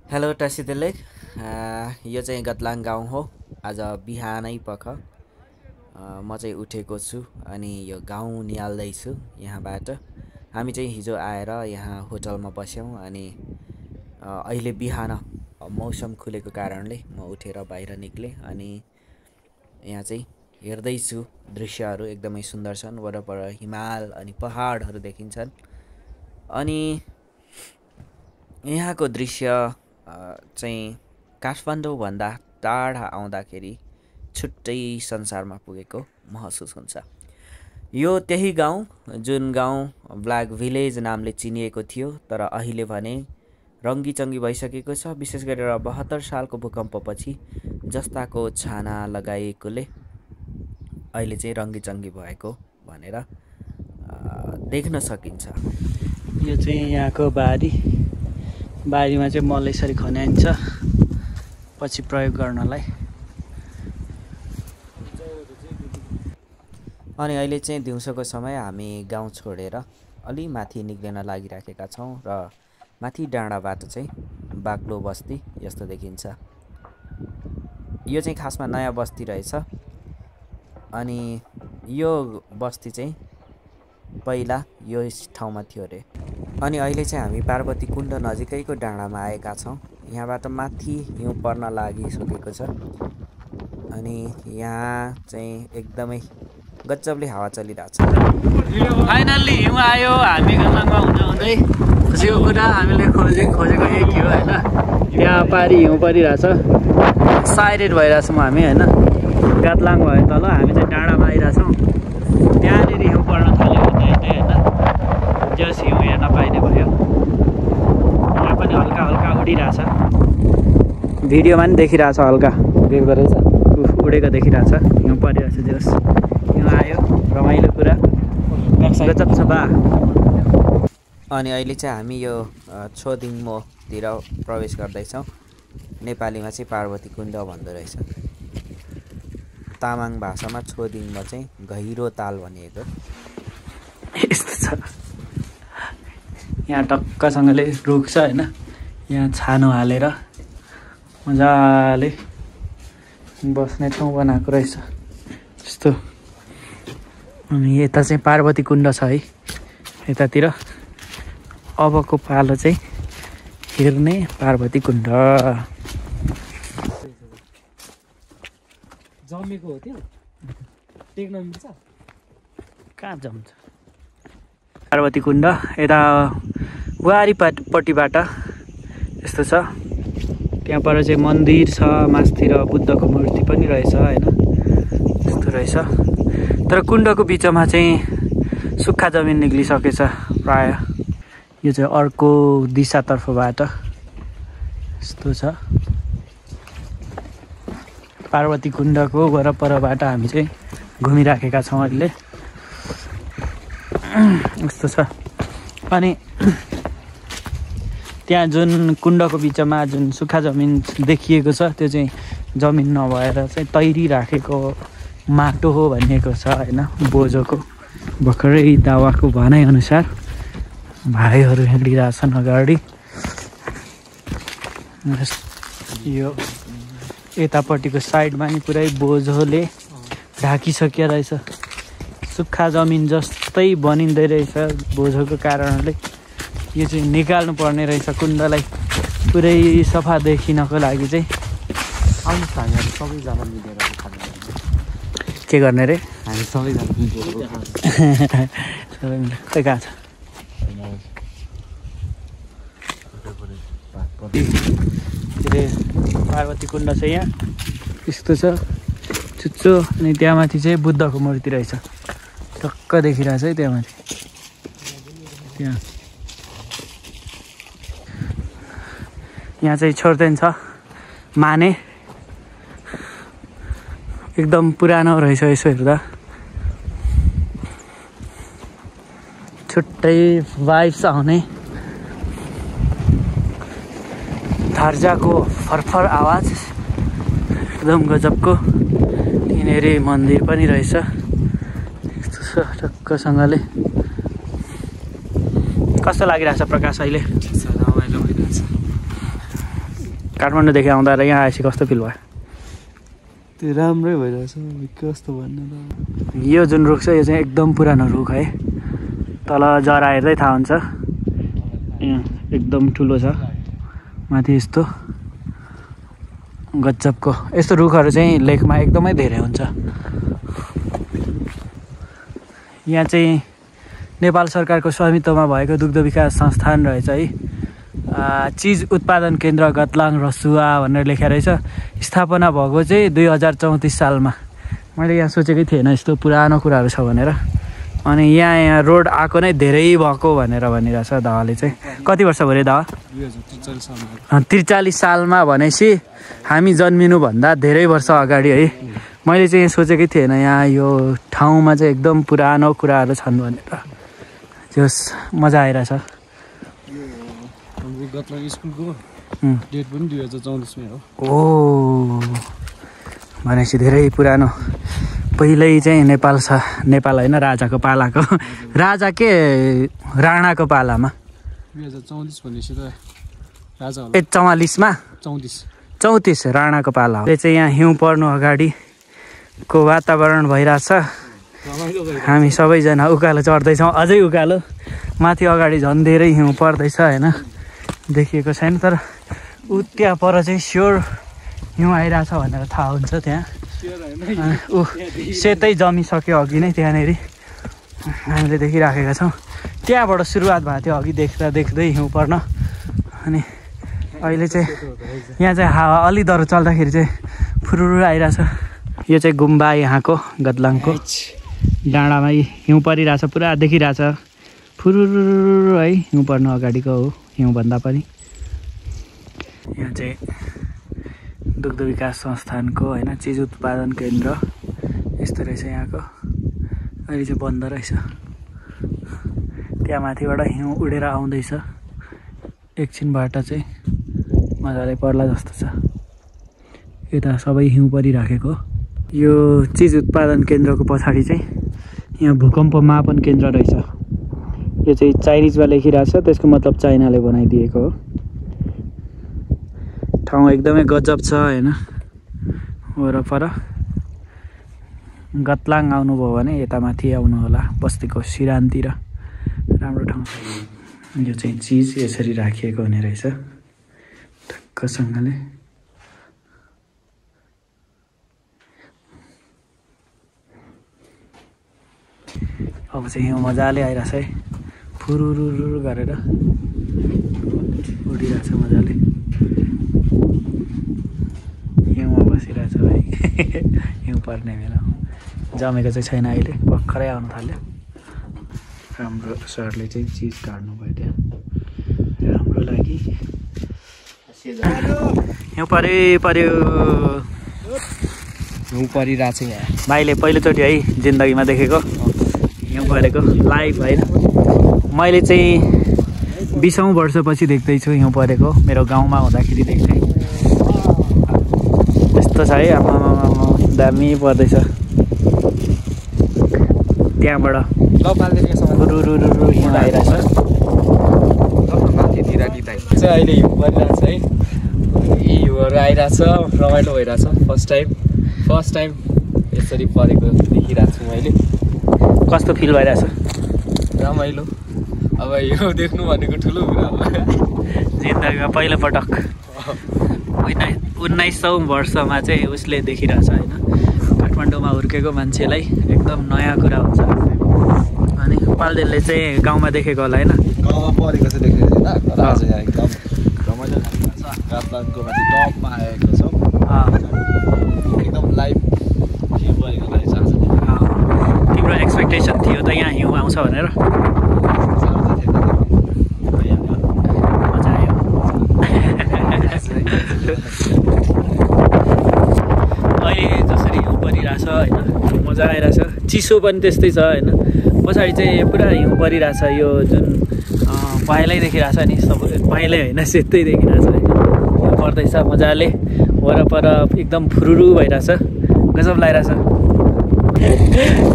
Hello टसिदेलेक यो चाहिँ गतलाङ गाउँ हो। आज बिहानै पख म चाहिँ उठेको छु अनि यो गाउँ निहाल्दैछु। यहाँबाट हामी चाहिँ हिजो आएर यहाँ होटलमा बस्यौँ अनि अहिले बिहान मौसम खुलेको कारणले म उठेर बाहिर निक्लेँ अनि यहाँ चाहिँ हेर्दैछु। दृश्यहरू एकदमै सुन्दर छन्। वरपर हिमाल अनि पहाडहरू देखिन्छन् अनि यहाँको दृश्य चाहिँ काठमाडौँभन्दा टाढा आउँदाखेरि छुट्टै संसारमा पुगेको महसुस हुन्छ। यो त्यही गाउँ जुन गाउँ ब्ल्याक भिलेज नामले चिनिएको थियो, तर अहिले भने रङ्गीचङ्गी भइसकेको छ। विशेष गरेर 72 सालको भूकम्पपछि जस्ताको छाना लगाएकोले अहिले चाहिँ रङ्गीचङ्गी भएको भनेर देख्न सकिन्छ। यो चाहिँ यहाँको बारीमा चाहिँ मल यसरी खन्याइन्छ पछि प्रयोग गर्नलाई। अनि अहिले चाहिँ दिउँसोको समय हामी गाउँ छोडेर अलि माथि निक्लिन लागिराखेका छौँ र माथि डाँडाबाट चाहिँ बाक्लो बस्ती यस्तो देखिन्छ। यो चाहिँ खासमा नयाँ बस्ती रहेछ अनि यो बस्ती चाहिँ पहिला यो ठाउँमा थियो अरे। अनि अहिले चाहिँ हामी पार्वती कुण्ड नजिकैको डाँडामा आएका छौँ। यहाँबाट माथि हिउँ पर्न लागिसकेको छ अनि यहाँ चाहिँ एकदमै गजबले हावा चलिरहेछ। फाइनल्ली हिउँ आयो। हामी गतलाङमा हुँदै खुसीको कुरा हामीले खोजेको यही थियो होइन। यहाँ पारी हिउँ परिरहेछ, एक्साइटेड भइरहेछौँ हामी होइन। गतलाङ भयो तल, हामी चाहिँ डाँडामा आइरहेछौँ। त्यहाँनिर हिउँ पर्न थाल्यो होइन, जस हिउँ हेर्न पाइने भयो। यहाँ पनि हल्का हल्का उडिरहेछ, भिडियोमा पनि देखिरहेछ, हल्का देख्दो रहेछ, उडेको देखिरहेछ। हिउँ परिरहेछ, जस हिउँ आयो, रमाइलो कुरा गजब छ बा। अनि अहिले चाहिँ हामी यो छोदिङमोतिर प्रवेश गर्दैछौँ। नेपालीमा चाहिँ पार्वती कुण्ड भन्दो रहेछ। तामाङ भाषामा छोदिङमा चाहिँ गहिरो ताल भनिएको। यस्तो छ, यहाँ टक्कसँगले रुख छ होइन। यहाँ छानो हालेर मजाले बस्ने ठाउँ बनाएको रहेछ यस्तो। अनि यता चाहिँ पार्वती कुण्ड छ है यतातिर। अबको पालो चाहिँ हेर्ने पार्वती कुण्ड। जमेको हो त्यो टेक्न मिल्छ? कहाँ जम्छ? पार्वती कुण्ड यता वारीपट्टिबाट यस्तो छ। त्यहाँ पर चाहिँ मन्दिर छ, मास्तिर बुद्धको मूर्ति पनि रहेछ होइन, यस्तो रहेछ। तर कुण्डको बिचमा चाहिँ सुक्खा जमिन निक्लिसकेछ प्राय। यो चाहिँ अर्को दिशातर्फबाट यस्तो छ। पार्वती कुण्डको वरपरबाट हामी चाहिँ घुमिराखेका छौँ अहिले, यस्तो छ। अनि त्यहाँ जुन कुण्डको बिचमा जुन सुक्खा जमिन देखिएको छ त्यो चाहिँ जमिन नभएर चाहिँ तैरिराखेको माटो हो भनिएको छ होइन, बोजोको। भर्खरै दावाको भनाइअनुसार भाइहरू हिँडिरहेछन् अगाडि। यो यतापट्टिको साइडमा नि पुरै बोझोले ढाकिसकिया रहेछ। सुक्खा जमिन जस्तै बनिँदै रहेछ बोझोको कारणले। यो चाहिँ निकाल्नु पर्ने रहेछ कुण्डलाई पुरै सफा देखिनको लागि चाहिँ। आउनुहोस् हामीहरू सबैजना मिलेर के गर्ने रे? हामी सबैजना मिलेर सबै मिलेर खै कहाँ छ? के अरे पार्वती कुण्ड छ यहाँ, यस्तो छ चुच्चो। अनि त्यहाँ माथि चाहिँ बुद्धको मूर्ति रहेछ, टक्क देखिरहेछ है त्यहाँ माथि। त्यहाँ यहाँ चाहिँ छोर्देन छ माने, एकदम पुरानो रहेछ। यसो हेर्दा छुट्टै भाइब्स आउने, धर्जाको फरफर आवाज एकदम गजबको। यिनीहरू मन्दिर पनि रहेछ यस्तो छ टक्कसँगले। कस्तो लागिरहेछ प्रकाश अहिले? रमाइलो भइरहेछ। काठमाडौँदेखि आउँदा र यहाँ आएपछि कस्तो फिल भयो? त्यो राम्रै भइरहेछ कस्तो भन्नु यो जुन रुख छ यो चाहिँ एकदम पुरानो रुख है। तल जरा हेर्दै थाहा हुन्छ यहाँ एकदम ठुलो छ। माथि यस्तो गजबको यस्तो रुखहरू चाहिँ लेकमा एकदमै धेरै हुन्छ। यहाँ चाहिँ नेपाल सरकारको स्वामित्वमा भएको दुग्ध विकास संस्थान रहेछ है। चिज उत्पादन केन्द्र गतलाङ रसुवा भनेर लेखेर रहेछ। स्थापना भएको चाहिँ 2034 सालमा। मैले यहाँ सोचेकै थिएन यस्तो पुरानो कुराहरू छ भनेर। अनि यहाँ रोड आएको नै धेरै भएको भनेर भनिरहेछ दावाले चाहिँ। कति वर्ष भयो दावा? 2043 सालमा भनेपछि हामी जन्मिनुभन्दा धेरै वर्ष अगाडि है। मैले चाहिँ सोचेकै थिएन यहाँ यो ठाउँमा चाहिँ एकदम पुरानो कुराहरू छन् भनेर। जस मजा आइरहेछ। गतलाङ स्कुलको डेट पनि 2034 मै हो। ओ भनेपछि धेरै पुरानो पहिल्यै चाहिँ नेपाल छ। नेपाल होइन राजाको पालाको राजा के राणाको पालामा 2034 भनेपछि त राजा होला। 44 मा 34 राणाको पाला हो। यो चाहिँ यहाँ हिउँ पर्नु अगाडिको वातावरण भइरहेछ। हामी सबैजना उकालो चढ्दैछौँ अझै उकालो। माथि अगाडि झन् धेरै हिउँ पर्दैछ होइन देखिएको छैन तर ऊ त्यहाँ पर चाहिँ स्योर हिउँ आइरहेछ भनेर थाहा हुन्छ। त्यहाँ ऊ सेतै जमिसक्यो अघि नै त्यहाँनिर हामीले देखिराखेका छौँ। त्यहाँबाट सुरुवात भएको थियो अघि देख्दै हिउँ पर्न। अनि अहिले चाहिँ यहाँ चाहिँ हावा अलि डर चल्दाखेरि चाहिँ फुरुरु आइरहेछ। यो चाहिँ गुम्बा यहाँको गतलाङको डाँडामा हिउँ परिरहेछ पुरा देखिरहेछ फुरुरु है। हिउँ पर्नु अगाडिको हो हिउँभन्दा पनि। यहाँ चाहिँ दुग्ध विकास संस्थानको होइन चिज उत्पादन केन्द्र यस्तो रहेछ यहाँको। अहिले चाहिँ बन्द रहेछ। त्यहाँ माथिबाट हिउँ उडेर आउँदैछ। एकछिनबाट चाहिँ मजाले पर्ला जस्तो छ। यता सबै हिउँ परिराखेको। यो चिज उत्पादन केन्द्रको पछाडि चाहिँ यहाँ भूकम्प मापन केन्द्र रहेछ। यो चाहिँ चाइनिजमा लेखिरहेछ त्यसको मतलब चाइनाले बनाइदिएको हो। ठाउँ एकदमै गजब छ होइन। वरपर गतलाङ आउनुभयो भने यता माथि आउनु होला बस्तीको सिरानतिर राम्रो ठाउँ छ। यो चाहिँ चिज यसरी राखिएको हुने रहेछ ठक्कसँगले। अब चाहिँ हिउँ मजाले आइरहेछ है फुरुरु गरेर उडिरहेछ मजाले। हिउँमा बसिरहेछ भाइ हिउँ पर्ने बेला जमेको चाहिँ छैन अहिले भर्खरै आउनु थाल्यो। हाम्रो सरले चाहिँ चिज काट्नु भयो त्यहाँ हाम्रो लागि। हिउँ पर्यो हिउँ परिरहेछ यहाँ। भाइले पहिलोचोटि है जिन्दगीमा देखेको हिउँ परेको लाइभ होइन। मैले चाहिँ 20औं वर्षपछि देख्दैछु हिउँ परेको। मेरो गाउँमा हुँदाखेरि देख्थेँ। यस्तो छ है आमा दामी पर्दैछ। त्यहाँबाट रुरु हिउँ आइरहेछ। अहिले हिउँ परिरहेछ है। हिउँहरू आइरहेछ रमाइलो भइरहेछ। फर्स्ट टाइम यसरी परेको देखिरहेको छु मैले। कस्तो फिल भइरहेछ? रमाइलो। अब यो देख्नु भनेको ठुलो कुरा हो जिन्दगीमा पहिलोपटक 1900 वर्षमा चाहिँ उसले देखिरहेछ होइन। काठमाडौँमा हुर्केको मान्छेलाई एकदम नयाँ कुरा हुन्छ। अनि पाल्देलले चाहिँ गाउँमा देखेको होला होइन। गाउँमा परेको चाहिँ देखेको थिएन तर आज यहाँ एकदम रमाइलो लागिरहेको छ। काठमाडौँको माथि टपमा आएको छ एकदम लाइभ हिउँ परेको रहेछ आज। तिम्रो एक्सपेक्टेसन थियो त यहाँ हिउँ आउँछ भनेर? मजा आयो। अहिले जसरी हिउँ परिरहेछ होइन मजा आइरहेछ। चिसो पनि त्यस्तै छ होइन। पछाडि चाहिँ पुरा हिउँ परिरहेछ। यो जुन पहेँलै देखिरहेछ नि सब पहेँलै होइन सेतै देखिरहेछ होइन। हिउँ पर्दैछ मजाले वरपर एकदम फुरुरु भइरहेछ गजब लागिरहेछ।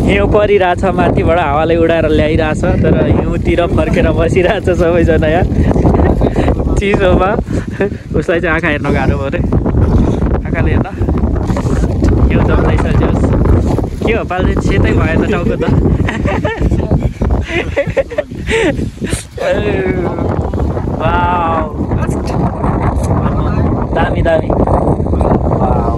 हिउँ परिरहेछ माथिबाट हावाले उडाएर ल्याइरहेछ तर हिउँतिर फर्केर बसिरहेछ सबैजना यहाँ। चिसोमा उसलाई चाहिँ आँखा हेर्न गाह्रो भयो अरे आँखाले हेर्न यो जम्दैछ जस के हो पाल्दै सेतै भयो त टाउको त वाउ दामी दामी वाउ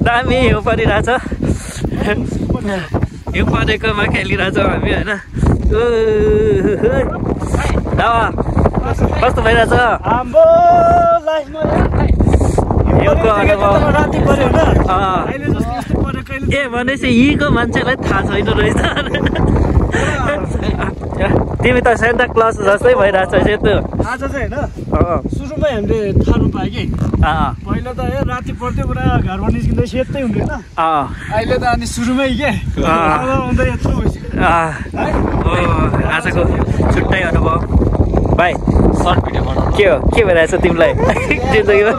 दामी हिउँ परिरहेछ हिउँ परेकोमा खेलिरहेछौँ हामी होइन कस्तो भइरहेछ हिउँको अनुभव ए भनेपछि यहीँको मान्छेलाई थाहा छैन रहेछ तिमी त सेन्टा क्लज जस्तै भइरहेछ सेतु आज चाहिँ होइन सुरुमै हामीले थाहा पायो कि पहिला त राति पर्थ्यो पुरा घरमा निस्किँदै सेतै हुँदैन अहिले त अनि सुरुमै के हुँदै यत्रो आजको छुट्टै अनुभव भाइ सर्ट भिडियो बनाउनु के भइरहेछ तिमीलाई जिन्दगीमा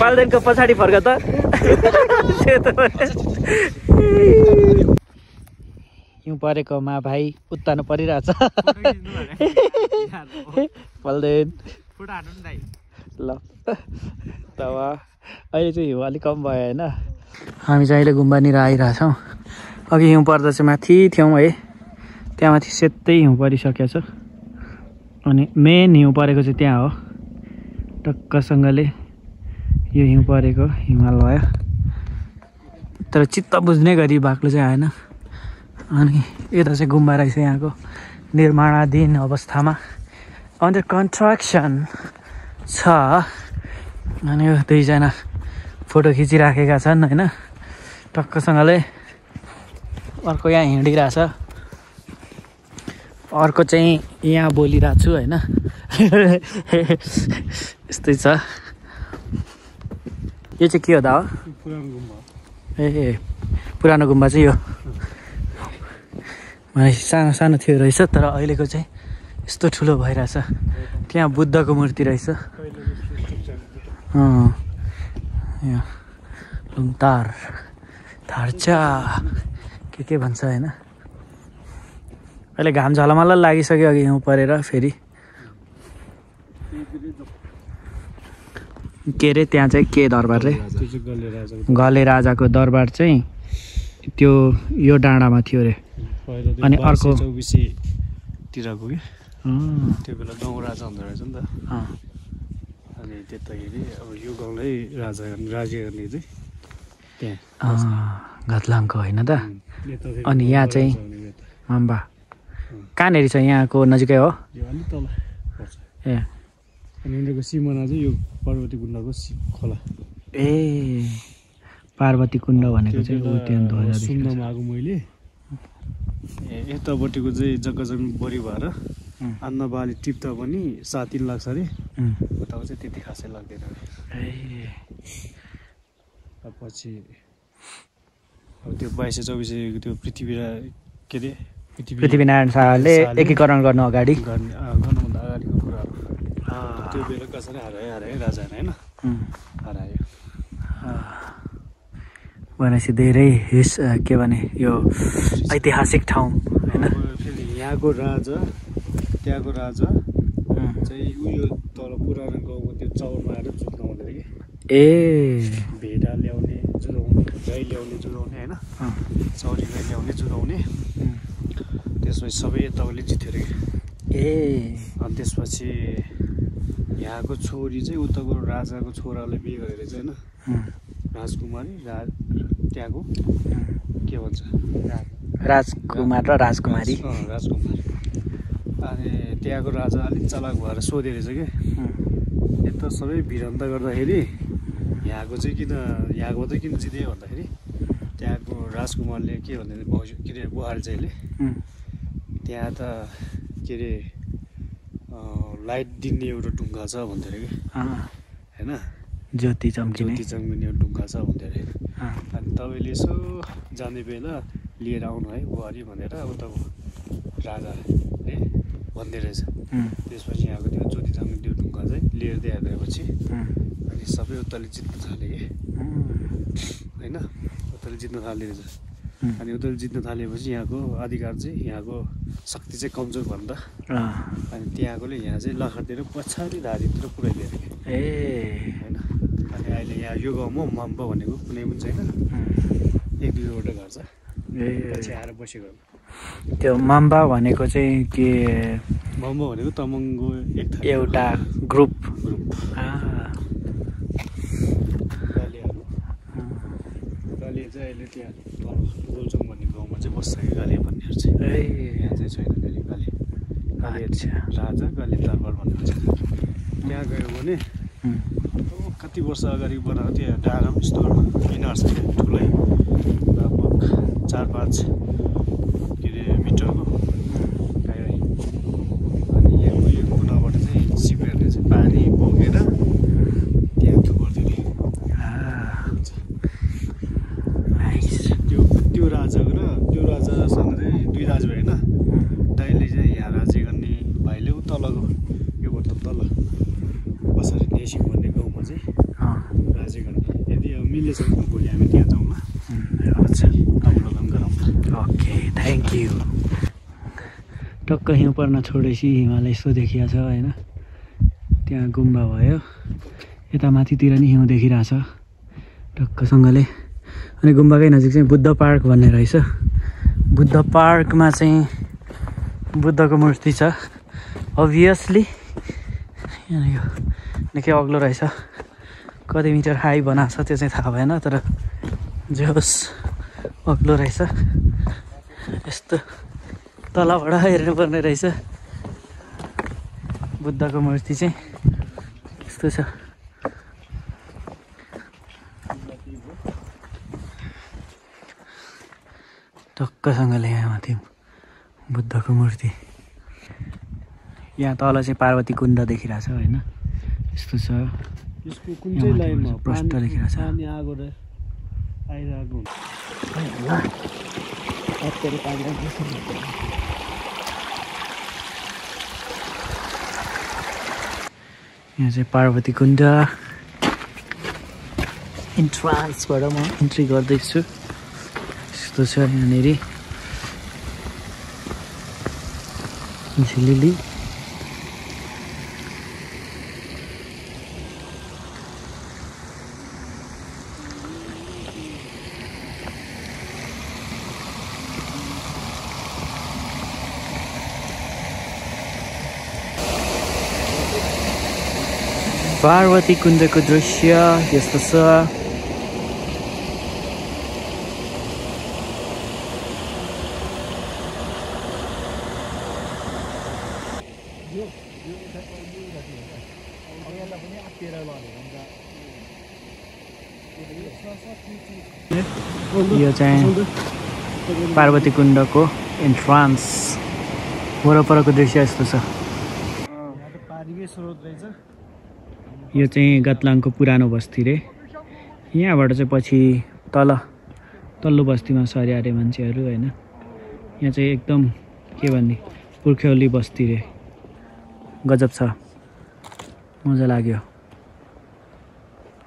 पाल्देनको पछाडि फर्क त हिउँ परेकोमा भाइ उत्तानो परिरहेछ पाल्देन ल तब अहिले चाहिँ हिउँ अलिक कम भयो होइन हामी चाहिँ अहिले गुम्बानिर आइरहेछौँ अघि हिउँ पर्दा चाहिँ माथि थियौँ है त्यहाँ माथि सेतै हिउँ परिसकेको छ अनि मेन हिउँ परेको चाहिँ त्यहाँ हो टक्कसँगले यो हिउँ परेको हिमाल भयो तर चित्त बुझ्ने गरी बाक्लो चाहिँ आएन अनि यता चाहिँ गुम्बा रहेछ यहाँको निर्माणाधीन अवस्थामा अन्डर कन्स्ट्रक्सन छ अनि यो दुईजना फोटो खिचिराखेका छन् होइन टक्कसँगले अर्को यहाँ हिँडिरहेछ अर्को चाहिँ यहाँ बोलिरहेको छु होइन यस्तै छ यो चाहिँ के हो दा हो ए पुरानो गुम्बा चाहिँ यो भनेपछि सानो सानो थियो रहेछ तर अहिलेको चाहिँ यस्तो ठुलो भइरहेछ त्यहाँ बुद्धको मूर्ति रहेछ यहाँ लुङतार थार्चा के भन्छ होइन अहिले घाम झलमल लागिसक्यो अघि हिउँ परेर फेरि के अरे त्यहाँ चाहिँ के दरबार रे गले राजाको दरबार चाहिँ त्यो यो डाँडामा थियो अरे अनि अर्को 24तिरको कि त्यो बेला गाउँ राजा हुँदो रहेछ नि त अनि त्यताखेरि अब यो गाउँलाई राजा गर्ने चाहिँ त्यहाँ घतलाङको होइन त अनि यहाँ चाहिँ अम्बा कहाँनिर छ यहाँको नजिकै हो यो अलिक तल पर्छ ए अनि उनीहरूको सिमाना चाहिँ यो पार्वती कुण्डको खोला ए पार्वती कुण्ड भनेको चाहिँ ऊ त्यहाँ ध्वजा सुन्नमा आएको मैले यतापट्टिको चाहिँ जग्गा जमिन बढी भएर अन्न बाली टिप्दा पनि 7-3 लाग्छ अरे उताको चाहिँ त्यति खासै लाग्दैन पछि अब त्यो 22-24 त्यो पृथ्वीनारायण के अरे पृथ्वीनारायण शाहले एकीकरण गर्नु अगाडि गर्नुभन्दा अगाडिको कुराहरू त्यो बेला कसरी हरायो राजा होइन हरायो भनेपछि धेरै के भने यो ऐतिहासिक ठाउँ होइन फेरि यहाँको राजा त्यहाँको राजा चाहिँ उयो तल पुरानो गाउँको त्यो चौरमा आएर जुत्न कि भेडा ल्याउने जुदाउने गाई ल्याउने जुदाउने होइन चौरी गाई ल्याउने जुदाउने त्यसपछि सबै यताउले जित्यो अरे अनि त्यसपछि यहाँको छोरी चाहिँ उताको राजाको छोरालाई बिहे गरेर चाहिँ होइन राजकुमारी त्यहाँको के भन्छ राजकुमार र राजकुमारी राजकुमारी अनि त्यहाँको राजा अलिक चलाक भएर सोधे रहेछ कि यता सबै भिडन्त गर्दाखेरि यहाँको चाहिँ किन यहाँको मात्रै किन जित्यो भन्दाखेरि त्यहाँको राजकुमारले के भन्दैन भाउजू के अरे बुहारी चाहिँले त्यहाँ त के अरे लाइट दिने एउटा ढुङ्गा छ भन्थ्यो अरे कि होइन ज्योति चम्किने एउटा ढुङ्गा छ भन्थ्यो अरे अनि तपाईँले यसो जाने बेला लिएर आउनु है बुहारी भनेर उता राजाले भन्दै रहेछ त्यसपछि यहाँको त्यो ज्योति चम्किने त्यो ढुङ्गा चाहिँ लिएर दिइहालेपछि अनि सबै उताले जित्न थाले कि होइन उताले जित्न थाल्ने रहेछ अनि उताले जित्न थालेपछि यहाँको अधिकार चाहिँ यहाँको शक्ति चाहिँ कमजोर भयो नि त अनि त्यहाँकोले यहाँ चाहिँ लखटिएर पछाडि धारीतिर पुऱ्याइदियो अरे ए होइन अनि अहिले यहाँ यो गाउँमा मम्पा भनेको कुनै पनि छैन 1-2वटा घर छ पछि आएर बसेको त्यो मम्बा भनेको चाहिँ के मम्पा भनेको तमङ्गको एउटा ग्रुप गाले चाहिँ अहिले त्यहाँ गोलचोङ भन्ने गाउँमा चाहिँ बस्छ कि गाले भन्नेहरू चाहिँ यहाँ चाहिँ छैन फेरि गाले राजा गाले दरबार भनेको चाहिँ त्यहाँ गयो भने कति वर्ष अगाडि बनाएको त्यो डाँडामा यस्तो मिनार छ ठुलै लगभग 4-5 के अरे मिटरको गाई अनि यहाँको यो कुनाबाट चाहिँ सिपेरले चाहिँ पानी बोकेर त्यहाँ थुपर्थ्यो त्यो राजाको र त्यो राजासँग चाहिँ 2 राजा भयो होइन दाइले चाहिँ यहाँ राज्य गर्ने भाइले तलको यो मतलब तल पछाडि नेसिङ भन्ने गाउँमा चाहिँ राज्य गर्ने यदि अब मिलेछ भने भोलि हामी त्यहाँ जाउँला अवलोकन गरौँ ओके थ्याङ्क यू टक्क हिउँ पर्न छोडेपछि हिमालय यस्तो देखिया छ होइन त्यहाँ गुम्बा भयो यता माथितिर नि हिउँ देखिरहेछ टक्कसँगले अनि गुम्बाकै नजिक चाहिँ बुद्ध पार्क भन्ने रहेछ बुद्ध पार्कमा चाहिँ बुद्धको मूर्ति छ अभियसली यो निकै अग्लो रहेछ कति मिटर हाई बनाएको छ त्यो चाहिँ थाहा भएन तर जे होस् अग्लो रहेछ यस्तो तलबाट हेर्नुपर्ने रहेछ बुद्धको मूर्ति चाहिँ यस्तो छ टक्कसँगले यहाँ माथि बुद्धको मूर्ति यहाँ तल चाहिँ पार्वती कुण्ड देखिरहेछ होइन यस्तो छ यसको कुन चाहिँ लाइनमा प्रष्ट देखिरहेछ पानी आगो र आइरहेको यहाँ चाहिँ पार्वती कुण्ड इन्ट्रान्सबाट म इन्ट्री गर्दैछु यस्तो छ यहाँनिर झिलिली पार्वती कुण्डको दृश्य यस्तो छ यो चाहिँ पार्वती कुण्डको इन्ट्रान्स वरपरको दृश्य यस्तो छ पानीकै स्रोत रहेछ यो चाहिँ गतलाङको पुरानो बस्ती रे यहाँबाट चाहिँ पछि तल्लो बस्तीमा सर्या अरे मान्छेहरू होइन यहाँ चाहिँ एकदम के भन्ने पुर्ख्यौली बस्ती रे गजब छ मजा लाग्यो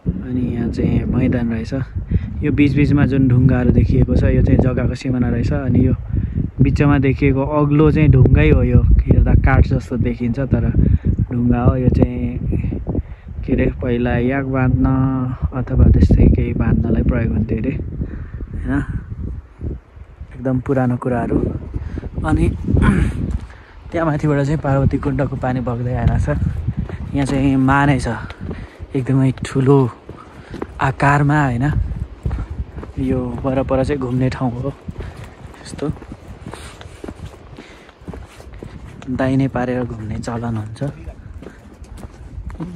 अनि यहाँ चाहिँ मैदान रहेछ यो बिचबिचमा जुन ढुङ्गाहरू देखिएको छ यो चाहिँ जग्गाको सिमाना रहेछ अनि यो बिचमा देखिएको अग्लो चाहिँ ढुङ्गै हो यो हेर्दा काठ जस्तो देखिन्छ तर ढुङ्गा हो यो चाहिँ के अरे पहिला याक बाँध्न अथवा त्यस्तै केही बाँध्नलाई प्रयोग हुन्थ्यो अरे होइन एकदम पुरानो कुराहरू अनि त्यहाँ माथिबाट चाहिँ पार्वती कुण्डको पानी बग्दै आइरहेछ यहाँ चाहिँ माने छ एकदमै ठुलो आकारमा होइन यो वरपर चाहिँ घुम्ने ठाउँ हो यस्तो दाहिने पारेर घुम्ने चलन हुन्छ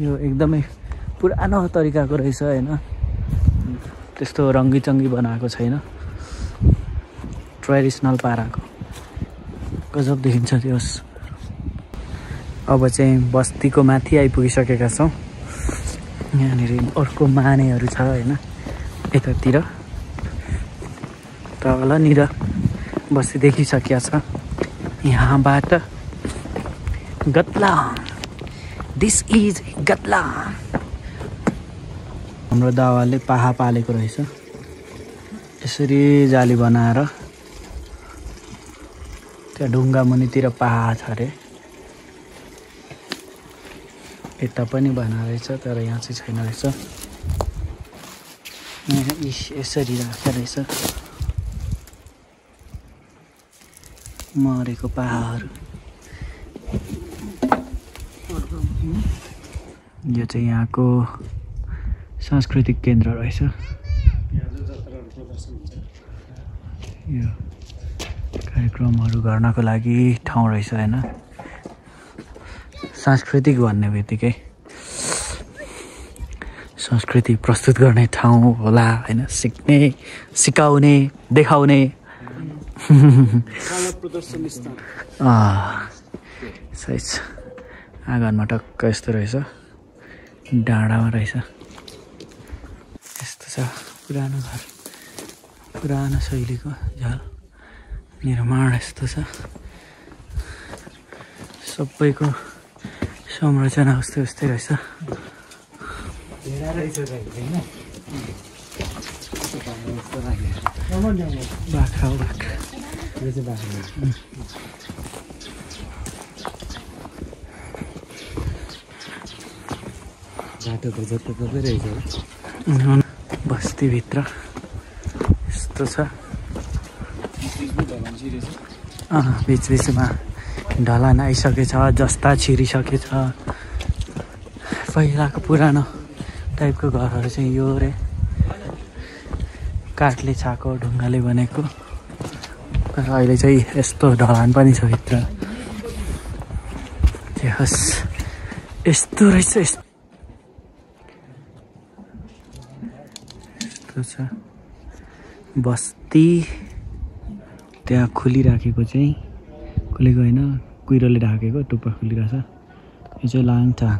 यो एकदमै पुरानो तरिकाको रहेछ होइन त्यस्तो रङ्गी बनाएको छैन, ट्रेडिसनल पाराको गजब देखिन्छ त्यो। अब चाहिँ बस्तीको माथि आइपुगिसकेका छौँ। यहाँनिर अर्को मानेहरू छ होइन, यतातिर तलनिर बस्ती देखिसकिया छ। यहाँबाट गतलाङ, दिस इज गतलाङ। हाम्रो दावाले पाहा पालेको रहेछ, यसरी जाली बनाएर त्यहाँ ढुङ्गा मुनितिर पाहा छ अरे, यता पनि बना रहेछ तर यहाँ चाहिँ छैन रहेछ। यसरी राखेको रहेछ मरेको पाहाहरू। यो चाहिँ यहाँको सांस्कृतिक केन्द्र रहेछ। यो कार्यक्रमहरू गर्नको लागि ठाउँ रहेछ होइन। सांस्कृतिक भन्ने बित्तिकै संस्कृति प्रस्तुत गर्ने ठाउँ होला होइन, सिक्ने, सिकाउने, देखाउने सही छ। आँगनमा टक्क यस्तो रहेछ, डाँडामा रहेछ। यस्तो छ पुरानो घर, पुरानो शैलीको झ्याल निर्माण यस्तो छ। सबैको संरचना उस्तै उस्तै रहेछ। बाख्रा हो, बाख्रा बाटो त जताततै रहेछ। बस्तीभित्र यस्तो छ। बिचबिचमा ढलान आइसकेछ, जस्ता छिरिसकेछ। पहिलाको पुरानो टाइपको घरहरू चाहिँ यो रे, काठले छाएको, ढुङ्गाले बनेको। तर अहिले चाहिँ यस्तो ढलान पनि छ भित्र। यस्तो रहेछ, यस्तो छ बस्ती। त्यहाँ खोलिराखेको चाहिँ, खोलेको होइन, कुहिरोले ढाकेको टुप्पा खोलिरहेछ। यो चाहिँ लाङटाङ।